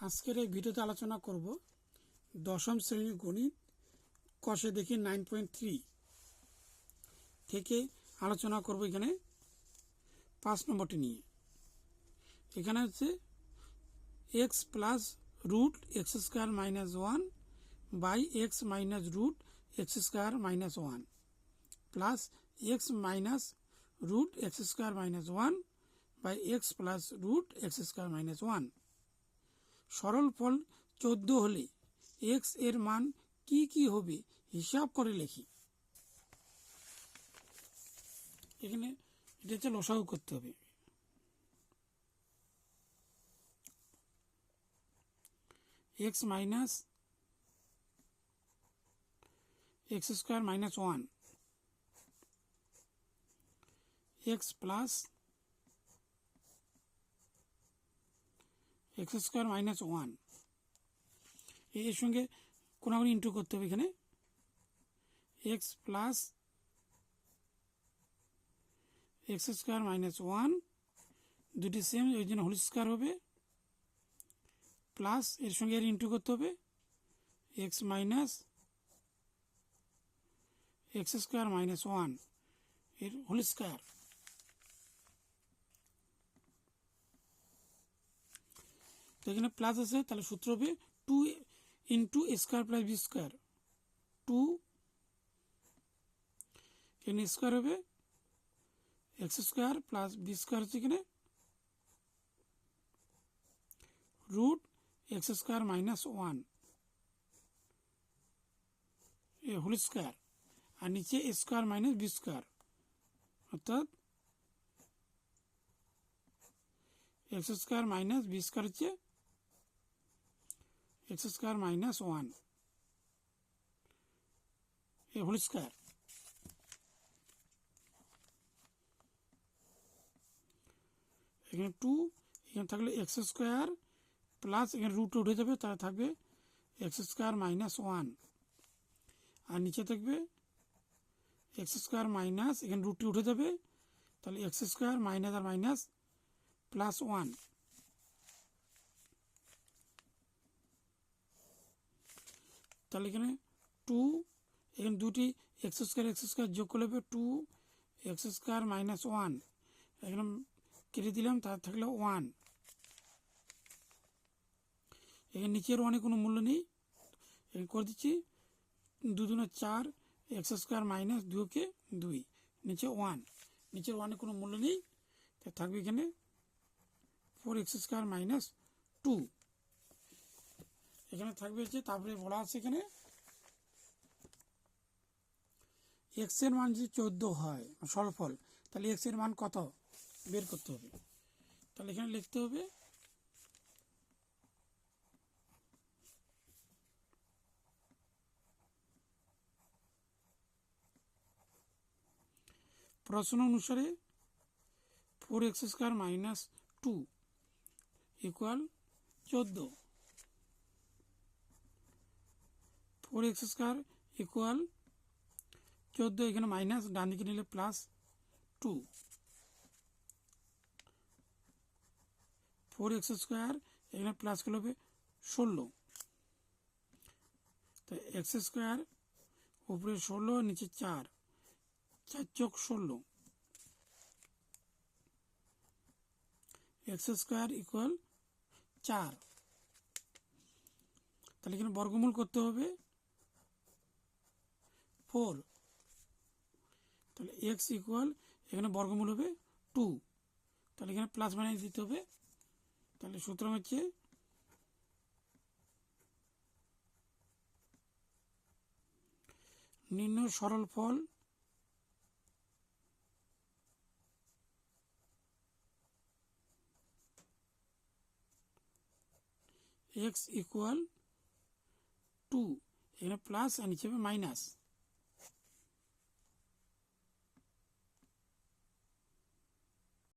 আজকের এই ভিডিওতে আলোচনা করব দশম শ্রেণীর গণিত কষে দেখি 9.3 থেকে আলোচনা করব এখানে 5 নম্বরটি নিয়ে। এখানে হচ্ছে x plus root x square minus 1 by x minus root x square minus 1 plus x minus root x square minus 1 by x plus root x square minus 1। সরল ফল 14 হলে x এর মান কি কি হবে হিসাব করে লিখি। এখানে এটা হচ্ছে লসাগু করতে হবে। x minus x square minus 1 x plus x square minus 1 এর সঙ্গে কোনাগুনি ইন্টু করতে হবে। এখানে x plus x square minus 1 দুটি সেম, ওই জন্য হোল স্কোয়ার হবে, প্লাস এর সঙ্গে এর ইন্টু করতে হবে x minus x square minus 1 এর হোল স্কোয়ার। তো এখানে প্লাস আছে, তাহলে সূত্র হবে 2 into A square plus B square, 2 এখানে স্কোয়ার হবে x square plus B square হচ্ছে এখানে রুট এক্স স্কোয়ার মাইনাস 1 এ হোল স্কোয়ার, আর নিচে A square minus B square অর্থাৎ x square minus B square হচ্ছে এক্স স্কোয়ার মাইনাস 1 এ হোল স্কোয়ার। এখানে 2 এখানে থাকলে এক্স স্কোয়ার প্লাস এখানে রুট উঠে যাবে, তাহলে থাকবে এক্স স্কোয়ার মাইনাস 1, আর নিচে থাকবে এক্স স্কোয়ার মাইনাস এখানে রুটটি উঠে যাবে, তাহলে এক্স স্কোয়ার মাইনাস আর মাইনাস প্লাস 1। তাহলে এখানে 2 এখানে দুটি এক্স স্কোয়ার যোগ করলে হবে 2 এক্স স্কোয়ার মাইনাস 1, এখানে কেটে দিলাম, তার থাকলে 1। এখানে নিচের 1 কোনো মূল্য নেই, এখানে করে দিচ্ছি 2 দুগুণে 4 এক্স স্কোয়ার মাইনাস 2 কে 2, নিচে 1, নিচের 1 কোনো মূল্য নেই, তাই থাকবে এখানে 4 এক্স স্কোয়ার মাইনাস 2 এখানে থাকবে হচ্ছে। তারপরে বলা আছে এখানে এক্স এর মান যদি 14 হয় সরলফল, তাহলে এক্স এর মান কত বের করতে হবে। তাহলে এখানে লিখতে হবে প্রশ্ন অনুসারে 4 x square minus 2 equal 14, 4 x square equal 14, এখানে মাইনাস ডান দিকে নিলে প্লাস 2, 4 এক্স স্কোয়ার এখানে প্লাস করলে হবে 16, তো এক্স স্কোয়ার উপরে 16 নিচে 4 4 × 16 এক্স স্কোয়ার ইকুয়াল 4। তাহলে এখানে বর্গমূল করতে হবে 4, তাহলে এক্স ইকুয়াল এখানে বর্গমূল হবে 2, তাহলে এখানে প্লাস বানিয়ে দিতে হবে। তাহলে সুতরাং হচ্ছে নির্ণয় সরল ফল এক্স ইকুয়াল 2, এখানে প্লাস আর নিচে হবে মাইনাস।